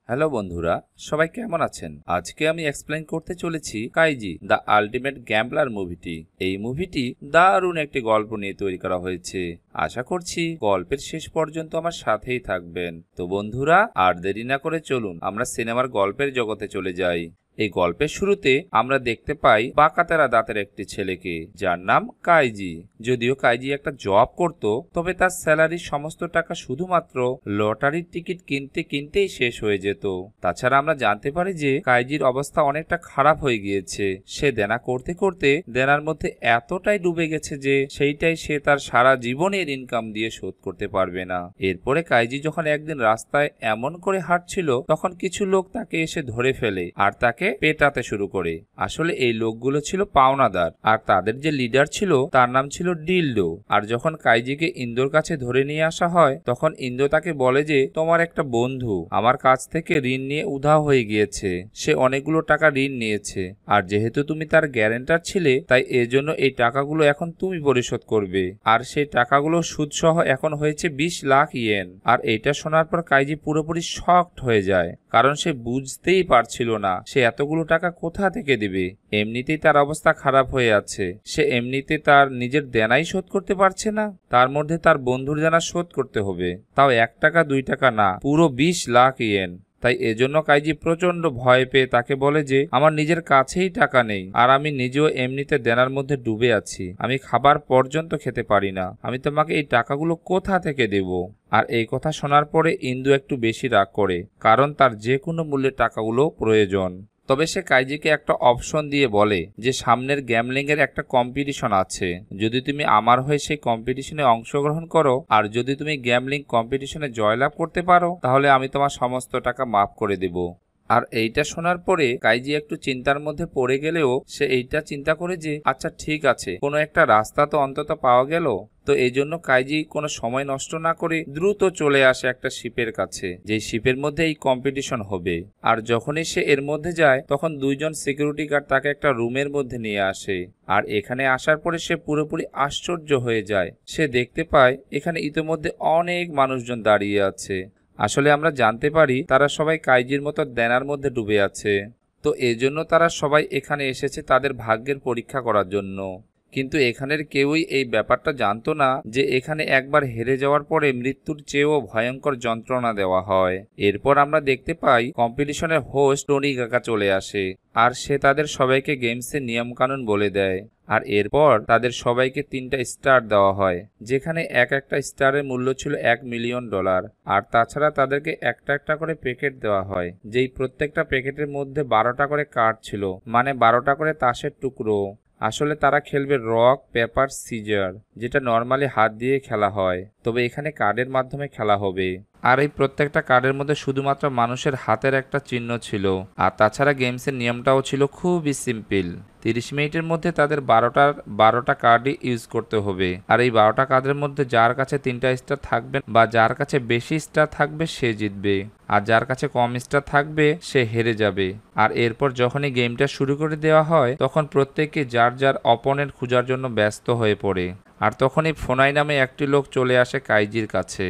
Hello বন্ধুরা, সবাই কেমন আছেন? আজকে আমি এক্সপ্লেইন করতে চলেছি কাইজি দ্য আল্টিমেট গ্যাম্বলার মুভিটি। এই মুভিটি দারুণ একটি গল্প নিয়ে তৈরি করা হয়েছে। আশা করছি গল্পের শেষ পর্যন্ত আমার সাথেই থাকবেন। তো বন্ধুরা, আর দেরি না করে চলুন আমরা সিনেমার গল্পের জগতে চলে যাই। এই গল্পের শুরুতে আমরা দেখতে পাই বাঁকাতেরা দাঁতের একটি ছেলেকে, যার নাম কাইজি। যদিও কাইজি একটা জব করত, তবে তার স্যালারির সমস্ত টাকা শুধুমাত্র লটারির টিকিট কিনতে কিনতেই শেষ হয়ে যেত। তাছাড়া আমরা জানতে পারি যে কাইজির অবস্থা অনেকটা খারাপ হয়ে গিয়েছে। সে দেনা করতে করতে দেনার মধ্যে এতটাই ডুবে গেছে যে সেইটাই সে তার সারা জীবনের ইনকাম দিয়ে শোধ করতে পারবে না। এরপরে কাইজি যখন একদিন রাস্তায় এমন করে হাঁটছিল, তখন কিছু লোক তাকে এসে ধরে ফেলে আর তাকে পেটাতে শুরু করে। আসলে এই লোকগুলো ছিল পাওনাদার, আর তাদের যে লিডার ছিল তার নাম ছিল ডিলডো। আর যখন কাইজিকে ইন্দোর কাছে ধরে নিয়ে আসা হয়, তখন ইন্দো তাকে বলে যে তোমার একটা বন্ধু আমার কাছ থেকে ঋণ নিয়ে উধাও হয়ে গিয়েছে। সে অনেকগুলো টাকা ঋণ নিয়েছে, আর যেহেতু তুমি তার গ্যারান্টার ছিলে, তাই এজন্য এই টাকাগুলো এখন তুমি পরিশোধ করবে। আর সেই টাকাগুলো সুদ সহ এখন হয়েছে 20 লাখ ইয়েন। আর এইটা শোনার পর কাইজি পুরোপুরি শকড হয়ে যায়, কারণ সে বুঝতেই পারছিল না সে এতগুলো টাকা কোথা থেকে দিবে। এমনিতেই তার অবস্থা খারাপ হয়ে আছে, সে এমনিতে তার নিজের দেনাই শোধ করতে পারছে না, তার মধ্যে তার বন্ধুর দেনা শোধ করতে হবে, তাও 1 টাকা 2 টাকা না, পুরো 20 লাখ ইয়েন। তাই এজন্য কাইজি প্রচন্ড ভয় পেয়ে তাকে বলে যে আমার নিজের কাছেই টাকা নেই, আর আমি নিজেও এমনিতে দেনার মধ্যে ডুবে আছি, আমি খাবার পর্যন্ত খেতে পারি না, আমি তোমাকে এই টাকাগুলো কোথা থেকে দেব। আর এই কথা শোনার পরে ইন্দু একটু বেশি রাগ করে, কারণ তার যে কোনো মূল্যে টাকাগুলো প্রয়োজন। তবে সে কাইজিকে একটা অপশন দিয়ে বলে যে সামনের গ্যামলিং এর একটা কম্পিটিশন আছে, যদি তুমি আমার হয়ে সেই কম্পিটিশনে অংশগ্রহণ করো, আর যদি তুমি গ্যামলিং কম্পিটিশনে জয়লাভ করতে পারো, তাহলে আমি তোমার সমস্ত টাকা মাফ করে দেব। আর এইটা শোনার পরে কাইজি একটু চিন্তার মধ্যে পড়ে গেলেও সে এইটা চিন্তা করে যে আচ্ছা ঠিক আছে, কোনো একটা রাস্তা তো অন্তত পাওয়া গেল। তো এই জন্য কাইজি কোনো সময় নষ্ট না করে দ্রুত চলে আসে একটা শিপের কাছে, যেই শিপের মধ্যে এই কম্পিটিশন হবে। আর যখনই সে এর মধ্যে যায়, তখন 2জন সিকিউরিটি গার্ড তাকে একটা রুমের মধ্যে নিয়ে আসে। আর এখানে আসার পরে সে পুরোপুরি আশ্চর্য হয়ে যায়। সে দেখতে পায় এখানে ইতিমধ্যে অনেক মানুষজন দাঁড়িয়ে আছে। আসলে আমরা জানতে পারি তারা সবাই কাইজির মতো দেনার মধ্যে ডুবে আছে। তো এজন্য তারা সবাই এখানে এসেছে তাদের ভাগ্যের পরীক্ষা করার জন্য। কিন্তু এখানের কেউই এই ব্যাপারটা জানতো না যে এখানে একবার হেরে যাওয়ার পরে মৃত্যুর চেয়েও ভয়ঙ্কর যন্ত্রণা দেওয়া হয়। এরপর আমরা দেখতে পাই কম্পিটিশনের হোস্ট টনি কাকা চলে আসে, আর সে তাদের সবাইকে গেমসের নিয়মকানুন বলে দেয়। আর এরপর তাদের সবাইকে 3টা স্টার দেওয়া হয়, যেখানে এক একটা স্টারের মূল্য ছিল $1 মিলিয়ন। আর তাছাড়া তাদেরকে একটা একটা করে প্যাকেট দেওয়া হয়, যেই প্রত্যেকটা প্যাকেটের মধ্যে 12টা করে কার্ড ছিল, মানে 12টা করে তাসের টুকরো। আসলে তারা খেলবে রক পেপার সিজার, যেটা নর্মালি হাত দিয়ে খেলা হয়, তবে এখানে কার্ডের মাধ্যমে খেলা হবে। আর এই প্রত্যেকটা কার্ডের মধ্যে শুধুমাত্র মানুষের হাতের একটা চিহ্ন ছিল। আর তাছাড়া গেমসের নিয়মটাও ছিল খুবই সিম্পল, 30 মিনিটের মধ্যে তাদের 12টা কার্ডই ইউজ করতে হবে। আর এই 12টা কার্ডের মধ্যে যার কাছে 3টা স্টার থাকবে বা যার কাছে বেশি স্টার থাকবে সে জিতবে, আর যার কাছে কম স্টার থাকবে সে হেরে যাবে। আর এরপর যখনই গেমটা শুরু করে দেওয়া হয়, তখন প্রত্যেকে যার যার অপোনেন্ট খোঁজার জন্য ব্যস্ত হয়ে পড়ে। আর তখনই ফোনাই নামে একটি লোক চলে আসে কাইজির কাছে,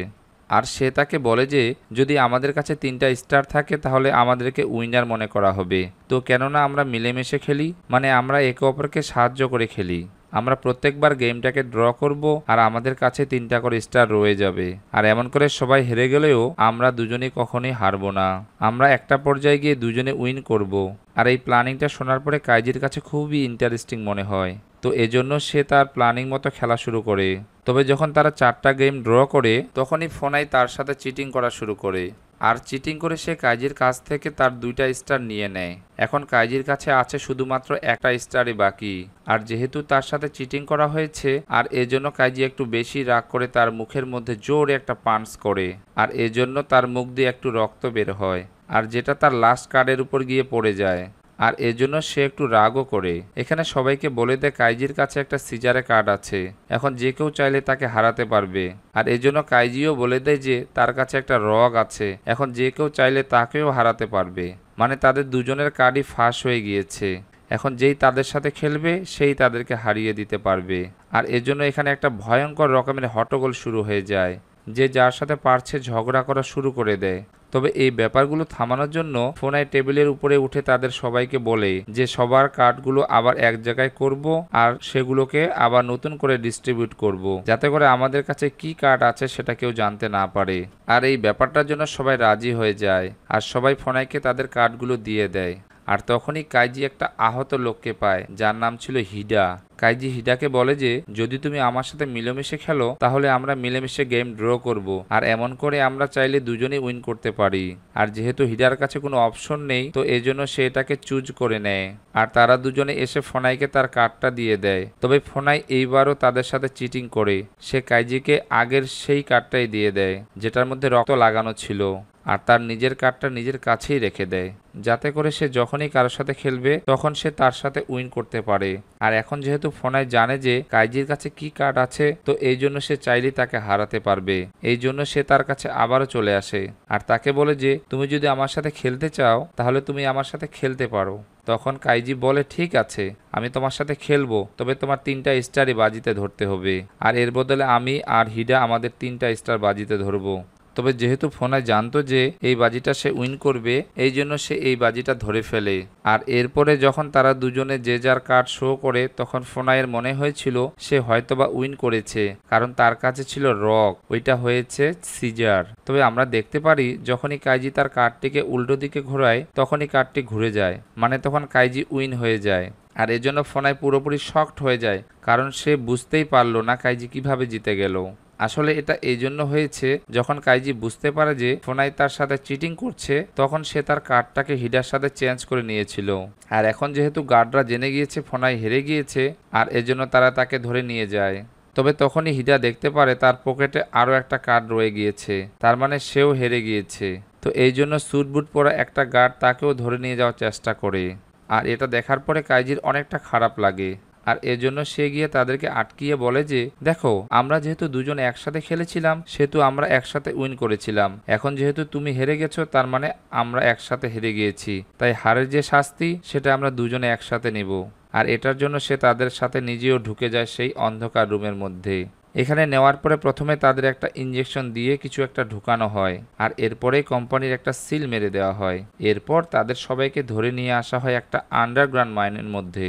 আর সে তাকে বলে যে যদি আমাদের কাছে 3টা স্টার থাকে তাহলে আমাদেরকে উইনার মনে করা হবে। তো কেননা আমরা মিলেমিশে খেলি, মানে আমরা একে অপরকে সাহায্য করে খেলি, আমরা প্রত্যেকবার গেমটাকে ড্র করব, আর আমাদের কাছে 3টা করে স্টার রয়ে যাবে। আর এমন করে সবাই হেরে গেলেও আমরা দুজনেই কখনোই হারবো না, আমরা একটা পর্যায়ে গিয়ে দুজনে উইন করব। আর এই প্ল্যানিংটা শোনার পরে কাইজির কাছে খুবই ইন্টারেস্টিং মনে হয়, তো এজন্য সে তার প্ল্যানিং মতো খেলা শুরু করে। তবে যখন তারা 4টা গেম ড্র করে, তখনই ফোনাই তার সাথে চিটিং করা শুরু করে, আর চিটিং করে সে কাইজির কাছ থেকে তার 2টা স্টার নিয়ে নেয়। এখন কাইজির কাছে আছে শুধুমাত্র একটা স্টারই বাকি। আর যেহেতু তার সাথে চিটিং করা হয়েছে, আর এজন্য কাইজি একটু বেশি রাগ করে তার মুখের মধ্যে জোরে একটা পাঞ্চ করে, আর এজন্য তার মুখ দিয়ে একটু রক্ত বের হয়, আর যেটা তার লাস্ট কার্ডের উপর গিয়ে পড়ে যায়। আর এজন্য সে একটু রাগও করে। এখানে সবাইকে বলে দেয় কাইজির কাছে একটা সিজারে কার্ড আছে, এখন যে কেউ চাইলে তাকে হারাতে পারবে। আর এজন্য কাইজিও বলে দেয় যে তার কাছে একটা রগ আছে, এখন যে কেউ চাইলে তাকেও হারাতে পারবে। মানে তাদের দুজনের কার্ডই ফাঁস হয়ে গিয়েছে, এখন যেই তাদের সাথে খেলবে সেই তাদেরকে হারিয়ে দিতে পারবে। আর এজন্য এখানে একটা ভয়ঙ্কর রকমের হট্টগোল শুরু হয়ে যায়। যে যার সাথে পারছে ঝগড়া করা শুরু করে দেয়। তবে এই ব্যাপারগুলো থামানোর জন্য ফোনাই টেবিলের উপরে উঠে তাদের সবাইকে বলে যে সবার কার্ডগুলো আবার এক জায়গায় করব আর সেগুলোকে আবার নতুন করে ডিস্ট্রিবিউট করব, যাতে করে আমাদের কাছে কি কার্ড আছে সেটা কেউ জানতে না পারে। আর এই ব্যাপারটার জন্য সবাই রাজি হয়ে যায় আর সবাই ফোনাইকে তাদের কার্ডগুলো দিয়ে দেয়। আর তখনই কাইজি একটা আহত লোককে পায় যার নাম ছিল হিডা। কাইজি হিডাকে বলে যে যদি তুমি আমার সাথে মিলেমিশে খেলো তাহলে আমরা মিলেমিশে গেম ড্র করব আর এমন করে আমরা চাইলে দুজনেই উইন করতে পারি। আর যেহেতু হিডার কাছে কোনো অপশন নেই তো এজন্য সে এটাকে চুজ করে নেয় আর তারা দুজনে এসে ফোনাইকে তার কার্ডটা দিয়ে দেয়। তবে ফোনাই এইবারও তাদের সাথে চিটিং করে সে কাইজিকে আগের সেই কার্ডটাই দিয়ে দেয় যেটার মধ্যে রক্ত লাগানো ছিল আর তার নিজের কার্ডটা নিজের কাছেই রেখে দেয়, যাতে করে সে যখনই কারোর সাথে খেলবে তখন সে তার সাথে উইন করতে পারে। আর এখন যেহেতু ফোনাই জানে যে কাইজির কাছে কি কার্ড আছে তো এই জন্য সে চাইলেই তাকে হারাতে পারবে, এই জন্য সে তার কাছে আবারও চলে আসে আর তাকে বলে যে তুমি যদি আমার সাথে খেলতে চাও তাহলে তুমি আমার সাথে খেলতে পারো। তখন কাইজি বলে ঠিক আছে আমি তোমার সাথে খেলবো, তবে তোমার 3টা স্টারই বাজিতে ধরতে হবে আর এর বদলে আমি আর হিডা আমাদের 3টা স্টার বাজিতে ধরবো। তবে যেহেতু ফোনাই জানতো যে এই বাজিটা সে উইন করবে এই জন্য সে এই বাজিটা ধরে ফেলে। আর এরপরে যখন তারা দুজনে যে যার কার্ড শো করে তখন ফোনাইয়ের মনে হয়েছিল সে হয়তোবা উইন করেছে, কারণ তার কাছে ছিল রক, ওইটা হয়েছে সিজার। তবে আমরা দেখতে পারি যখনই কাইজি তার কার্ডটিকে উল্টো দিকে ঘোরায় তখনই কার্ডটি ঘুরে যায়, মানে তখন কাইজি উইন হয়ে যায়। আর এজন্য ফোনাই পুরোপুরি শকড হয়ে যায়, কারণ সে বুঝতেই পারলো না কাইজি কিভাবে জিতে গেল। আসলে এটা এই জন্য হয়েছে যখন কাইজি বুঝতে পারে যে ফোনাই তার সাথে চিটিং করছে তখন সে তার কার্ডটাকে হিডার সাথে চেঞ্জ করে নিয়েছিল। আর এখন যেহেতু গার্ডরা জেনে গিয়েছে ফোনাই হেরে গিয়েছে আর এজন্য তারা তাকে ধরে নিয়ে যায়। তবে তখনই হিডা দেখতে পারে তার পকেটে আরও একটা কার্ড রয়ে গিয়েছে, তার মানে সেও হেরে গিয়েছে। তো এই জন্য স্যুট বুট পরা একটা গার্ড তাকেও ধরে নিয়ে যাওয়ার চেষ্টা করে। আর এটা দেখার পরে কাইজির অনেকটা খারাপ লাগে আর এজন্য সে গিয়ে তাদেরকে আটকিয়ে বলে যে দেখো আমরা যেহেতু দুজনে একসাথে খেলেছিলাম সেহেতু আমরা একসাথে উইন করেছিলাম, এখন যেহেতু তুমি হেরে গেছো তার মানে আমরা একসাথে হেরে গিয়েছি, তাই হারের যে শাস্তি সেটা আমরা দুজনে একসাথে নিব। আর এটার জন্য সে তাদের সাথে নিজেও ঢুকে যায় সেই অন্ধকার রুমের মধ্যে। এখানে নেওয়ার পরে প্রথমে তাদের একটা ইঞ্জেকশন দিয়ে কিছু একটা ঢুকানো হয় আর এরপরেই কোম্পানির একটা সিল মেরে দেওয়া হয়। এরপর তাদের সবাইকে ধরে নিয়ে আসা হয় একটা আন্ডারগ্রাউন্ড মাইনের মধ্যে,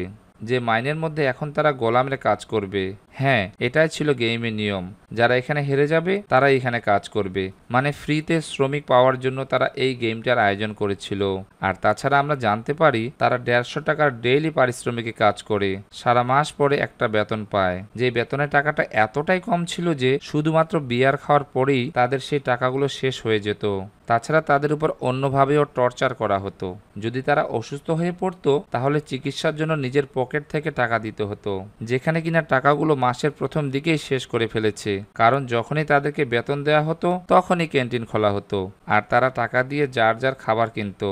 যে মাইনের মধ্যে এখন তারা গোলামের কাজ করবে। হ্যাঁ, এটাই ছিল গেমের নিয়ম, যারা এখানে হেরে যাবে তারা এখানে কাজ করবে, মানে ফ্রিতে শ্রমিক পাওয়ার জন্য তারা এই গেমটার আয়োজন করেছিল। আর তাছাড়া আমরা জানতে পারি তারা 150 টাকার ডেইলি পারিশ্রমিকে কাজ করে সারা মাস পরে একটা বেতন পায়, যে বেতনের টাকাটা এতটাই কম ছিল যে শুধুমাত্র বিয়ার খাওয়ার পরেই তাদের সেই টাকাগুলো শেষ হয়ে যেত। তাছাড়া তাদের উপর অন্যভাবেও টর্চার করা হতো, যদি তারা অসুস্থ হয়ে পড়তো তাহলে চিকিৎসার জন্য নিজের পকেট থেকে টাকা দিতে হতো, যেখানে কিনা টাকাগুলো মাসের প্রথম দিকেই শেষ করে ফেলেছে, কারণ যখনই তাদেরকে বেতন দেওয়া হতো তখনই ক্যান্টিন খোলা হতো আর তারা টাকা দিয়ে যার যার খাবার কিনতো।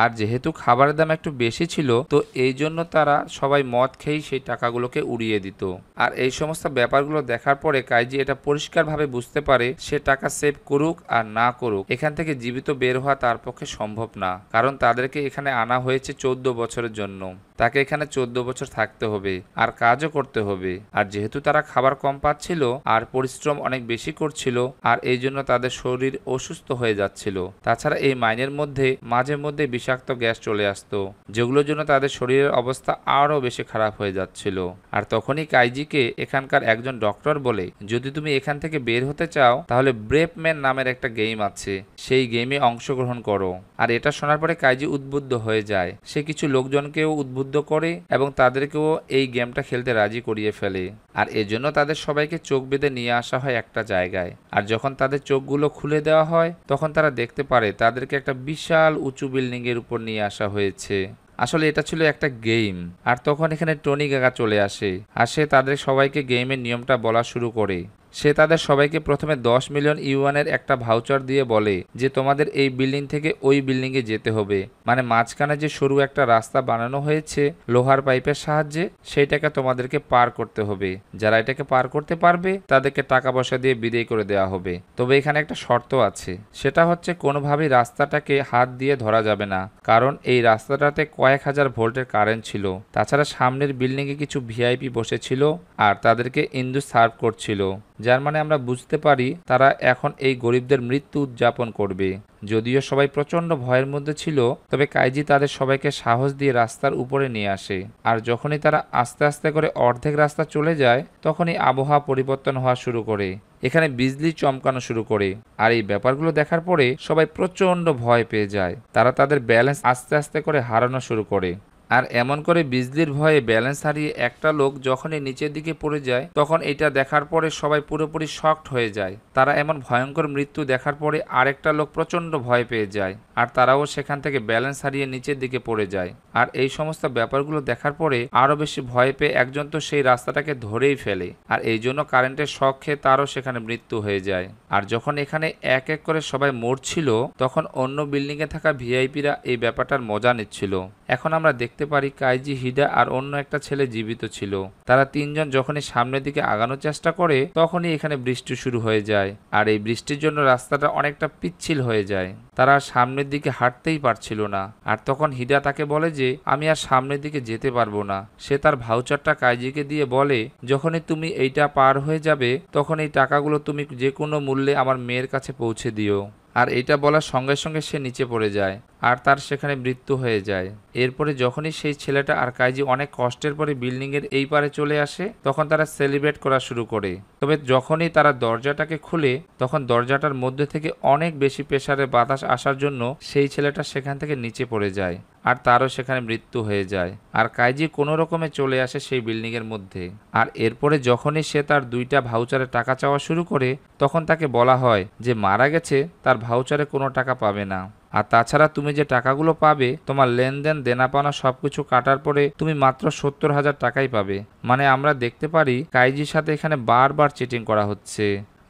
আর যেহেতু খাবারের দাম একটু বেশি ছিল তো এই জন্য তারা সবাই মদ খেয়েই সেই টাকাগুলোকে উড়িয়ে দিত। আর এই সমস্ত ব্যাপারগুলো দেখার পরে কাইজি এটা পরিষ্কারভাবে বুঝতে পারে সে টাকা সেভ করুক আর না করুক এখান থেকে জীবিত বের হওয়া তার পক্ষে সম্ভব না, কারণ তাদেরকে এখানে আনা হয়েছে 14 বছরের জন্য, তাকে এখানে 14 বছর থাকতে হবে আর কাজও করতে হবে। আর যেহেতু তারা খাবার কম পাচ্ছিল আর পরিশ্রম অনেক বেশি করছিল আর এই জন্য তাদের শরীর অসুস্থ হয়ে যাচ্ছিল। তাছাড়া এই মাইনের মধ্যে মাঝে মধ্যে বিষাক্ত গ্যাস চলে আসতো, যেগুলোর জন্য তাদের শরীরের অবস্থা আরো বেশি খারাপ হয়ে যাচ্ছিল। আর তখনই কাইজিকে এখানকার একজন ডক্টর বলে যদি তুমি এখান থেকে বের হতে চাও তাহলে ব্রেভম্যান নামের একটা গেম আছে, সেই গেমে অংশগ্রহণ করো। আর এটা শোনার পরে কাইজি উদ্বুদ্ধ হয়ে যায়, সে কিছু লোকজনকেও উদ্বুদ্ধ করে এবং তাদেরকেও এই গেমটা খেলতে রাজি করিয়ে ফেলে। আর এজন্য তাদের সবাইকে চোখ বেঁধে নিয়ে আসা হয় একটা জায়গায়। আর যখন তাদের চোখগুলো খুলে দেওয়া হয় তখন তারা দেখতে পারে তাদেরকে একটা বিশাল উঁচু বিল্ডিং এর উপর নিয়ে আসা হয়েছে। আসলে এটা ছিল একটা গেম। আর তখন এখানে টনি গাগা চলে আসে আর সে তাদের সবাইকে গেমের নিয়মটা বলা শুরু করে। সে তাদের সবাইকে প্রথমে 10 মিলিয়ন ইউয়ানের একটা ভাউচার দিয়ে বলে যে তোমাদের এই বিল্ডিং থেকে ওই বিল্ডিং এ যেতে হবে, মানে মাঝখানে যে সরু একটা রাস্তা বানানো হয়েছে লোহার পাইপের সাহায্যে সেইটাকে তোমাদেরকে পার করতে হবে। যারা এটাকে পার করতে পারবে তাদেরকে টাকা পয়সা দিয়ে বিদায় করে দেওয়া হবে। তবে এখানে একটা শর্ত আছে, সেটা হচ্ছে কোনোভাবেই রাস্তাটাকে হাত দিয়ে ধরা যাবে না, কারণ এই রাস্তাটাতে কয়েক হাজার ভোল্টের কারেন্ট ছিল। তাছাড়া সামনের বিল্ডিংয়ে কিছু ভিআইপি বসেছিল আর তাদেরকে ইন্দু সার্ভ করছিল, যার মানে আমরা বুঝতে পারি তারা এখন এই গরিবদের মৃত্যু উদযাপন করবে। যদিও সবাই প্রচন্ড ভয়ের মধ্যে ছিল, তবে কাইজি তাদের সবাইকে সাহস দিয়ে রাস্তার উপরে নিয়ে আসে। আর যখনই তারা আস্তে আস্তে করে অর্ধেক রাস্তা চলে যায়, তখনই আবহাওয়া পরিবর্তন হওয়া শুরু করে। এখানে বিজলি চমকানো শুরু করে। আর এই ব্যাপারগুলো দেখার পরে সবাই প্রচন্ড ভয় পেয়ে যায়। তারা তাদের ব্যালেন্স আস্তে আস্তে করে হারানো শুরু করে। আর এমন করে বিজলির ভয়ে ব্যালেন্স হারিয়ে একটা লোক যখনই নিচের দিকে পড়ে যায়, তখন এটা দেখার পরে সবাই পুরোপুরি শকড হয়ে যায়। তারা এমন ভয়ঙ্কর মৃত্যু দেখার পরে আরেকটা লোক প্রচন্ড ভয় পেয়ে যায়, আর তারাও সেখান থেকে ব্যালেন্স হারিয়ে নিচের দিকে পড়ে যায়। আর এই সমস্ত ব্যাপারগুলো দেখার পরে আরো বেশি ভয় পেয়ে একজন তো সেই রাস্তাটাকে ধরেই ফেলে, আর এই জন্য কারেন্টের শক খেয়ে তারও সেখানে মৃত্যু হয়ে যায়। আর যখন এখানে এক এক করে সবাই মরছিল, তখন অন্য বিল্ডিং এ থাকা ভিআইপিরা এই ব্যাপারটার মজা নিচ্ছিল। এখন আমরা দেখতে পারি কাইজি, হিডা আর অন্য একটা ছেলে জীবিত ছিল। তারা তিনজন যখনই সামনের দিকে আগানোর চেষ্টা করে, তখনই এখানে বৃষ্টি শুরু হয়ে যায়। আর এই বৃষ্টির জন্য রাস্তাটা অনেকটা পিচ্ছিল হয়ে যায়। তারা সামনের দিকে হাঁটতেই পারছিল না। আর তখন হিডা তাকে বলে যে আমি আর সামনের দিকে যেতে পারবো না। সে তার ভাউচারটা কাইজিকে দিয়ে বলে, যখনই তুমি এইটা পার হয়ে যাবে, তখন এই টাকাগুলো তুমি যে কোনো মূল্যে আমার মেয়ের কাছে পৌঁছে দিও। আর এটা বলার সঙ্গে সঙ্গে সে নিচে পড়ে যায় আর তার সেখানে মৃত্যু হয়ে যায়। এরপরে যখনই সেই ছেলেটা আর কাইজি অনেক কষ্টের পরে বিল্ডিং এর এই পারে চলে আসে, তখন তারা সেলিব্রেট করা শুরু করে। তবে যখনই তারা দরজাটাকে খুলে, তখন দরজাটার মধ্যে থেকে অনেক বেশি প্রেসারে বাতাস আসার জন্য সেই ছেলেটা সেখান থেকে নিচে পড়ে যায় আর তারও সেখানে মৃত্যু হয়ে যায়। আর কাইজি কোনো রকমে চলে আসে সেই বিল্ডিং এর মধ্যে। আর এরপরে যখনই সে তার দুইটা ভাউচারে টাকা চাওয়া শুরু করে, তখন তাকে বলা হয় যে মারা গেছে, তার ভাউচারে কোনো টাকা পাবে না। আর তাছাড়া তুমি যে টাকাগুলো পাবে, তোমার লেনদেন দেনা পাওনা সবকিছু কাটার পরে তুমি মাত্র 70,000 টাকাই পাবে। মানে আমরা দেখতে পারি কাইজির সাথে এখানে বারবার চিটিং করা হচ্ছে।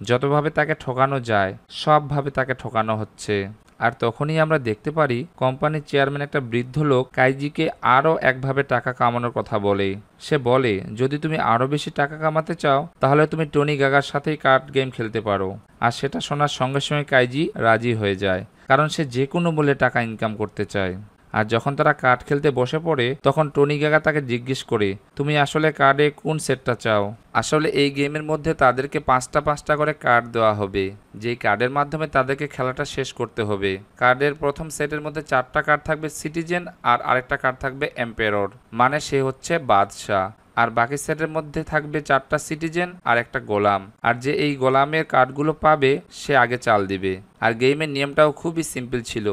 যতভাবে তাকে ঠকানো যায়, সবভাবে তাকে ঠকানো হচ্ছে। আর তখনই আমরা দেখতে পারি কোম্পানির চেয়ারম্যান একটা বৃদ্ধ লোক কাইজিকে আরও একভাবে টাকা কামানোর কথা বলে। সে বলে, যদি তুমি আরও বেশি টাকা কামাতে চাও, তাহলে তুমি টনি গাগার সাথেই কার্ড গেম খেলতে পারো। আর সেটা শোনার সঙ্গে সঙ্গে কাইজি রাজি হয়ে যায়, কারণ সে যে কোনো মূল্যে টাকা ইনকাম করতে চায়। আর যখন তারা কার্ড খেলতে বসে পড়ে, তখন টনি গাগা তাকে জিজ্ঞেস করে, তুমি আসলে কার্ডে কোন সেটটা চাও? আসলে এই গেমের মধ্যে তাদেরকে 5টা করে কার্ড দেওয়া হবে, যেই কার্ডের মাধ্যমে তাদেরকে খেলাটা শেষ করতে হবে। কার্ডের প্রথম সেটের মধ্যে 4টা কার্ড থাকবে সিটিজেন, আর আরেকটা কার্ড থাকবে এম্পেরর, মানে সে হচ্ছে বাদশাহ। আর বাকি সেটের মধ্যে থাকবে 4টা সিটিজেন আর একটা গোলাম। আর যে এই গোলামের কার্ডগুলো পাবে, সে আগে চাল দিবে। আর গেমের নিয়মটাও খুবই সিম্পল ছিল।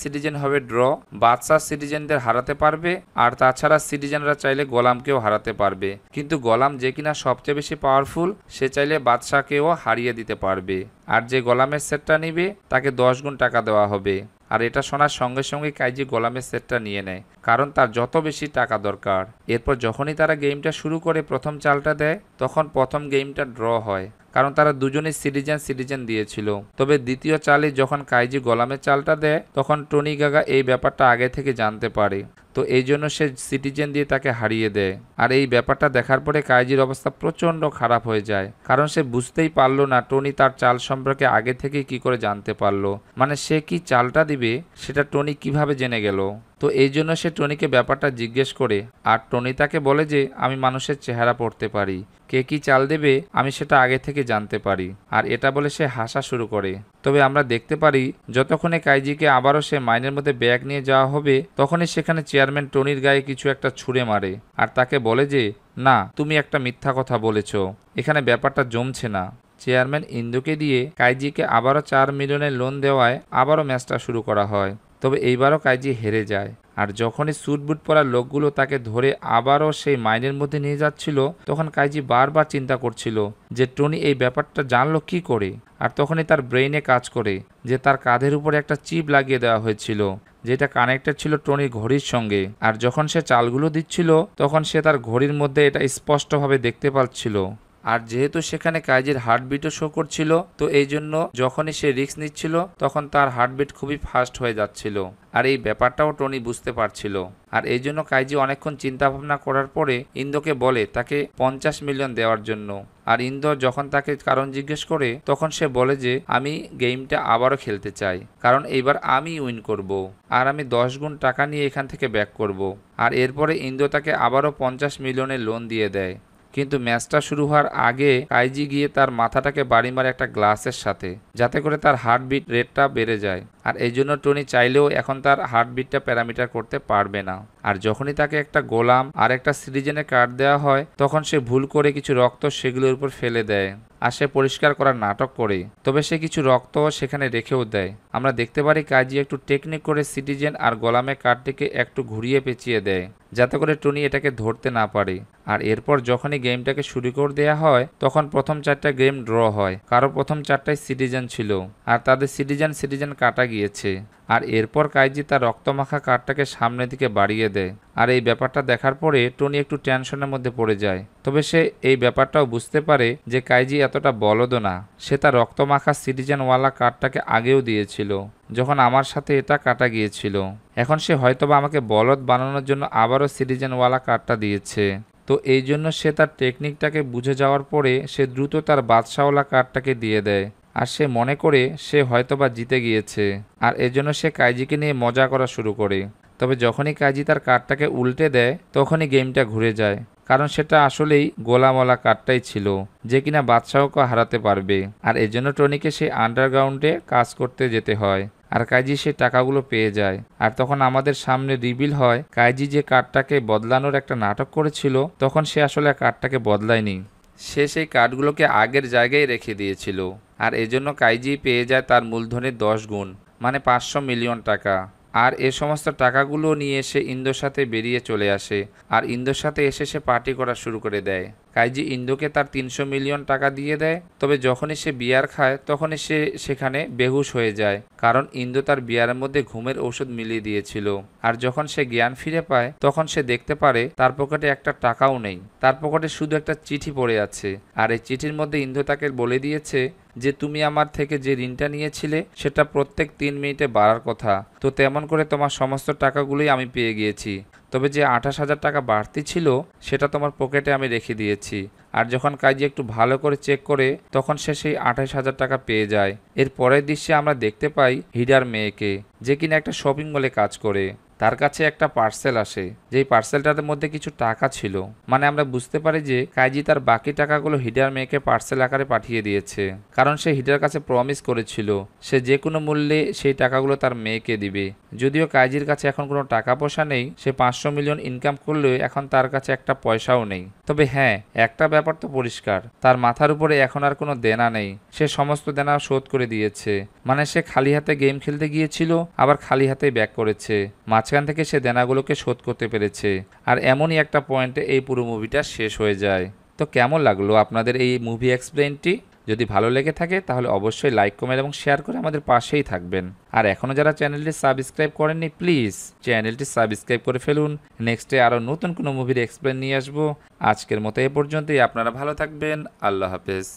সিটিজেন হবে ড্র, বাদশাহ সিটিজেনদের হারাতে পারবে, আর তাছাড়া সিটিজেনরা চাইলে গোলামকেও হারাতে পারবে। কিন্তু গোলাম যে কিনা সবচেয়ে বেশি পাওয়ারফুল, সে চাইলে বাদশাহকেও হারিয়ে দিতে পারবে। আর যে গোলামের সেটটা নিবে, তাকে 10 গুণ টাকা দেওয়া হবে। আর এটা শোনার সঙ্গে সঙ্গে কাইজি গোলামের সেটটা নিয়ে নেয়, কারণ তার যত বেশি টাকা দরকার। এরপর যখনই তারা গেমটা শুরু করে প্রথম চালটা দেয়, তখন প্রথম গেমটা ড্র হয়, কারণ তারা দুজনেই সিটিজেন দিয়েছিল। তবে দ্বিতীয় চালে যখন কাইজি গোলামের চালটা দেয়, তখন টনি গাগা এই ব্যাপারটা আগে থেকে জানতে পারে। তো এই জন্য সে সিটিজেন দিয়ে তাকে হারিয়ে দেয়। আর এই ব্যাপারটা দেখার পরে কাইজির অবস্থা প্রচন্ড খারাপ হয়ে যায়, কারণ সে বুঝতেই পারলো না টনি তার চাল সম্পর্কে আগে থেকেই কি করে জানতে পারলো। মানে সে কি চালটা দিবে সেটা টনি কিভাবে জেনে গেল। তো এই জন্য সে টনিকে ব্যাপারটা জিজ্ঞেস করে, আর টনি তাকে বলে যে আমি মানুষের চেহারা পড়তে পারি, কে কি চাল দেবে আমি সেটা আগে থেকে জানতে পারি। আর এটা বলে সে হাসা শুরু করে। তবে আমরা দেখতে পারি যতক্ষণে কাইজিকে আবারও সে মাইনের মধ্যে ব্যাগ নিয়ে যাওয়া হবে, তখনই সেখানে চেয়ারম্যান টনির গায়ে কিছু একটা ছুঁড়ে মারে আর তাকে বলে যে না, তুমি একটা মিথ্যা কথা বলেছ, এখানে ব্যাপারটা জমছে না। চেয়ারম্যান ইন্দুকে দিয়ে কাইজিকে আবারও 4 মিলিয়নের লোন দেওয়ায় আবারও ম্যাচটা শুরু করা হয়। তবে এইবারও কাইজি হেরে যায়। আর যখনই স্যুট বুট পরা লোকগুলো তাকে ধরে আবারও সেই মাইনের মধ্যে নিয়ে যাচ্ছিল, তখন কাইজি বারবার চিন্তা করছিল যে টনি এই ব্যাপারটা জানলো কি করে। আর তখনই তার ব্রেইনে কাজ করে যে তার কাঁধের উপরে একটা চিপ লাগিয়ে দেওয়া হয়েছিল, যেটা কানেক্টেড ছিল টনির ঘড়ির সঙ্গে। আর যখন সে চালগুলো দিচ্ছিল, তখন সে তার ঘড়ির মধ্যে এটা স্পষ্টভাবে দেখতে পাচ্ছিল আর যেহেতু সেখানে কাইজির হার্টবিটও শো করছিল, তো এই জন্য যখনই সে রিস্ক নিচ্ছিল তখন তার হার্টবিট খুবই ফাস্ট হয়ে যাচ্ছিল। আর এই ব্যাপারটাও টনি বুঝতে পারছিল। আর এই জন্য কাইজি অনেকক্ষণ চিন্তা ভাবনা করার পরে ইন্দোকে বলে তাকে 50 মিলিয়ন দেওয়ার জন্য। আর ইন্দো যখন তাকে কারণ জিজ্ঞেস করে তখন সে বলে যে আমি গেমটা আবারও খেলতে চাই, কারণ এইবার আমি উইন করব আর আমি 10 গুণ টাকা নিয়ে এখান থেকে ব্যাক করব। আর এরপরে ইন্দো তাকে আবারও 50 মিলিয়নের লোন দিয়ে দেয়। কিন্তু ম্যাচটা শুরু হওয়ার আগে কাইজি গিয়ে তার মাথাটাকে বাড়ি মারে একটা গ্লাসের সাথে, যাতে করে তার হার্টবিট রেটটা বেড়ে যায়। আর এই জন্য টনি চাইলেও এখন তার হার্টবিটটা প্যারামিটার করতে পারবে না। আর যখনই তাকে একটা গোলাম আর একটা সিটিজেনের কার্ড দেওয়া হয় তখন সে ভুল করে কিছু রক্ত সেগুলোর উপর ফেলে দেয় আর সে পরিষ্কার করার নাটক করে, তবে সে কিছু রক্ত সেখানে রেখেও দেয়। আমরা দেখতে পারি কাইজি একটু টেকনিক করে সিটিজেন আর গোলামের কার্ডটিকে একটু ঘুরিয়ে পেঁচিয়ে দেয় যাতে করে টনি এটাকে ধরতে না পারে। আর এরপর যখনই গেমটাকে শুরু করে দেওয়া হয় তখন প্রথম 4টা গেম ড্র হয়, কারো প্রথম 4টায় সিটিজেন ছিল আর তাদের সিটিজেন কাটা গিয়েছে। আর এরপর কাইজি তার রক্তমাখা কার্ডটাকে সামনের দিকে বাড়িয়ে দেয়। আর এই ব্যাপারটা দেখার পরে টনি একটু টেনশনের মধ্যে পড়ে যায়, তবে সে এই ব্যাপারটাও বুঝতে পারে যে কাইজি এতটা বলদও না। সে তার রক্তমাখা সিটিজেনওয়ালা কার্ডটাকে আগেও দিয়েছিল যখন আমার সাথে এটা কাটা গিয়েছিল। এখন সে হয়তোবা আমাকে বলদ বানানোর জন্য আবারও সিটিজেনওয়ালা কার্ডটা দিয়েছে। তো এই জন্য সে তার টেকনিকটাকে বুঝে যাওয়ার পরে সে দ্রুত তার বাদশাওয়ালা কার্ডটাকে দিয়ে দেয়। আর সে মনে করে সে হয়তোবা জিতে গিয়েছে, আর এজন্য সে কাইজিকে নিয়ে মজা করা শুরু করে। তবে যখনই কাইজি তার কার্ডটাকে উল্টে দেয় তখনই গেমটা ঘুরে যায়, কারণ সেটা আসলেই গোলামওয়ালা কার্ডটাই ছিল যে কিনা বাদশাহকে হারাতে পারবে। আর এজন্য টনিকে সেই আন্ডারগ্রাউন্ডে কাজ করতে যেতে হয় আর কাইজি সেই টাকাগুলো পেয়ে যায়। আর তখন আমাদের সামনে রিভিল হয় কাইজি যে কার্ডটাকে বদলানোর একটা নাটক করেছিল তখন সে আসলে কার্ডটাকে বদলায়নি, সে সেই কার্ডগুলোকে আগের জায়গায় রেখে দিয়েছিল। আর এজন্য কাইজি পেয়ে যায় তার মূলধনের 10 গুণ, মানে 500 মিলিয়ন টাকা। আর এ সমস্ত টাকাগুলো নিয়ে সে ইন্দোর সাথে বেরিয়ে চলে আসে আর ইন্দোর সাথে এসে সে পার্টি করা শুরু করে দেয়। কাইজি ইন্দোকে তার 300 মিলিয়ন টাকা দিয়ে দেয়, তবে যখনই সে বিয়ার খায় তখনই সে সেখানে বেহুশ হয়ে যায়, কারণ ইন্দো তার বিয়ারের মধ্যে ঘুমের ঔষধ মিলিয়ে দিয়েছিল। আর যখন সে জ্ঞান ফিরে পায় তখন সে দেখতে পারে তার পকেটে একটা টাকাও নেই, তার পকেটে শুধু একটা চিঠি পড়ে আছে। আর এই চিঠির মধ্যে ইন্দো তাকে বলে দিয়েছে যে তুমি আমার থেকে যে ঋণটা নিয়েছিলে সেটা প্রত্যেক 3 মিনিটে বাড়ার কথা, তো তেমন করে তোমার সমস্ত টাকাগুলোই আমি পেয়ে গিয়েছি, তবে যে 28,000 টাকা বাড়তি ছিল সেটা তোমার পকেটে আমি রেখে দিয়েছি। আর যখন কাজী একটু ভালো করে চেক করে তখন সে সেই 28,000 টাকা পেয়ে যায়। এর পরের দৃশ্যে আমরা দেখতে পাই হিডার মেয়েকে, যে কিনা একটা শপিং মলে কাজ করে। তার কাছে একটা পার্সেল আসে, যেই পার্সেলটার মধ্যে কিছু টাকা ছিল। মানে আমরা বুঝতে পারি যে কাইজি তার বাকি টাকাগুলো হিডার মেয়েকে পার্সেল আকারে পাঠিয়ে দিয়েছে, কারণ সে হিডার কাছে প্রমিস করেছিল সে যে কোনো মূল্যে সেই টাকাগুলো তার মেয়েকে দিবে। যদিও কাইজির কাছে এখন কোনো টাকা পয়সা নেই, সে 500 মিলিয়ন ইনকাম করলেও এখন তার কাছে একটা পয়সাও নেই। তবে হ্যাঁ, একটা ব্যাপার তো পরিষ্কার, তার মাথার উপরে এখন আর কোনো দেনা নেই, সে সমস্ত দেনা শোধ করে দিয়েছে। মানে সে খালি হাতে গেম খেলতে গিয়েছিল, আবার খালি হাতে ব্যাক করেছে, মাঝখান থেকে সে দেনাগুলোকে শোধ করতে পেরেছে। আর এমনই একটা পয়েন্টে এই পুরো মুভিটা শেষ হয়ে যায়। তো কেমন লাগলো আপনাদের এই মুভি এক্সপ্লেইনটি? যদি ভালো লেগে থাকে তাহলে অবশ্যই লাইক, কমেন্ট এবং শেয়ার করে আমাদের পাশেই থাকবেন। আর এখনও যারা চ্যানেলটি সাবস্ক্রাইব করেননি প্লিজ চ্যানেলটি সাবস্ক্রাইব করে ফেলুন। নেক্সটে আরও নতুন কোনো মুভির এক্সপ্লেন নিয়ে আসবো। আজকের মতো এ পর্যন্তই, আপনারা ভালো থাকবেন। আল্লাহ হাফেজ।